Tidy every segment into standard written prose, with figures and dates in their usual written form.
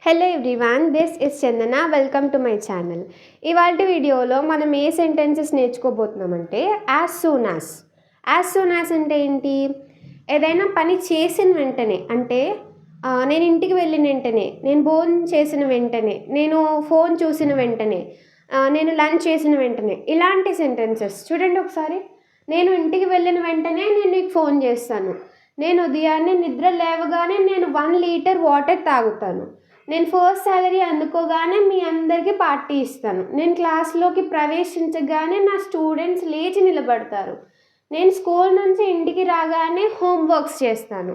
Hello everyone, this is Chandana. Welcome to my channel. ఇవాళ వీడియోలో మనం ఏ సెంటెన్సెస్ నేర్చుకోబోతున్నామంటే యాజ్ సూన్ యాజ్ అంటే ఏంటి? ఏదైనా పని చేసిన వెంటనే, అంటే నేను ఇంటికి వెళ్ళిన వెంటనే, నేను భోజనం చేసిన వెంటనే, నేను ఫోన్ చూసిన వెంటనే, నేను లంచ్ చేసిన వెంటనే, ఇలాంటి సెంటెన్సెస్ చూడండి ఒకసారి. నేను ఇంటికి వెళ్ళిన వెంటనే నేను నీకు ఫోన్ చేస్తాను. నేను ఉదయాన్నే నిద్ర లేవగానే నేను 1 లీటర్ వాటర్ తాగుతాను. నేను ఫస్ట్ సాలరీ అందుకోగానే మీ అందరికీ పార్టీ ఇస్తాను. నేను క్లాస్లోకి ప్రవేశించగానే నా స్టూడెంట్స్ లేచి నిలబడతారు. నేను స్కూల్ నుంచి ఇంటికి రాగానే హోంవర్క్స్ చేస్తాను.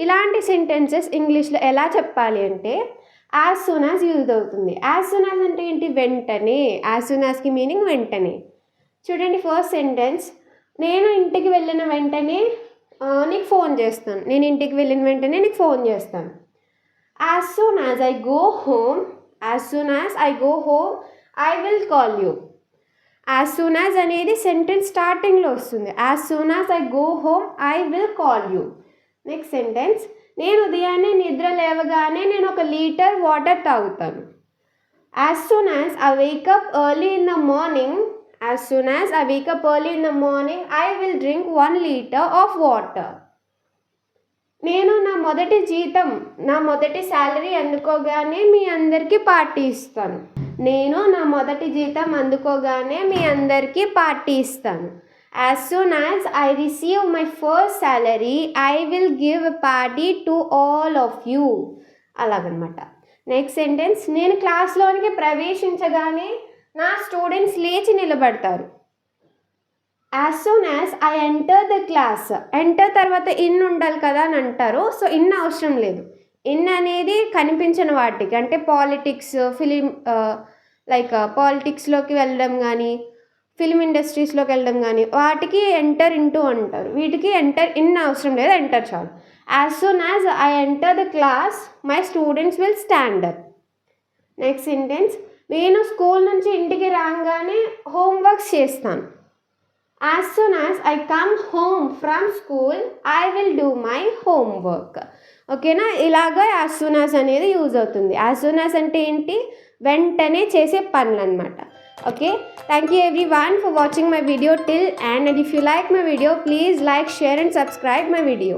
ఇలాంటి సెంటెన్సెస్ ఇంగ్లీష్లో ఎలా చెప్పాలి అంటే యాజ్ సూన్ యాజ్ యూజ్ అవుతుంది. యాజ్ సూన్ యాజ్ అంటే ఏంటి? వెంటనే. యాజ్ సూన్ యాజ్కి మీనింగ్ వెంటనే. చూడండి ఫస్ట్ సెంటెన్స్, నేను ఇంటికి వెళ్ళిన వెంటనే నీకు ఫోన్ చేస్తాను. నేను ఇంటికి వెళ్ళిన వెంటనే నీకు ఫోన్ చేస్తాను. As soon as I go home, I will call you. As soon as అనేది సెంటెన్స్ స్టార్టింగ్లో వస్తుంది. As soon as I go home, I will call you. Next sentence, నేను ఉదయాన్నే నిద్ర లేవగానే నేను 1 లీటర్ వాటర్ తాగుతాను. As soon as I wake up early in the morning, I will drink 1 liter of water. నేను నా మొదటి శాలరీ అందుకోగానే మీ అందరికీ పార్టీ ఇస్తాను. As soon as I receive my first salary, I will give a party to all of you. అలాగనమాట. Next sentence, నేను క్లాస్లోనికి ప్రవేశించగానే నా students లేచి నిలబడతారు. As soon as I enter the class, enter తర్వాత ఇన్ ఉండాలి కదా అని అంటారు. సో ఇన్ అవసరం లేదు. ఇన్ అనేది కనిపించిన వాటికి, అంటే పాలిటిక్స్, పాలిటిక్స్లోకి వెళ్ళడం కానీ, ఫిలిం ఇండస్ట్రీస్లోకి వెళ్ళడం కానీ, వాటికి ఎంటర్ ఇంటూ అంటారు. వీటికి ఎంటర్ ఇన్ అవసరం లేదు, ఎంటర్ చాలు. As soon as I enter the class, my students will stand up. Next sentence, నేను స్కూల్ నుంచి ఇంటికి రాగానే హోంవర్క్స్ చేస్తాను. As soon as I come home from school, I will do my homework. ఓకేనా? ఇలాగా యాజ్ సూన్ యాజ్ అనేది use అవుతుంది. As soon as అంటే ఏంటి? వెంటనే చేసే పనులు అనమాట. Okay, thank you everyone for watching my video till and if you like my video, please like, share and subscribe my video.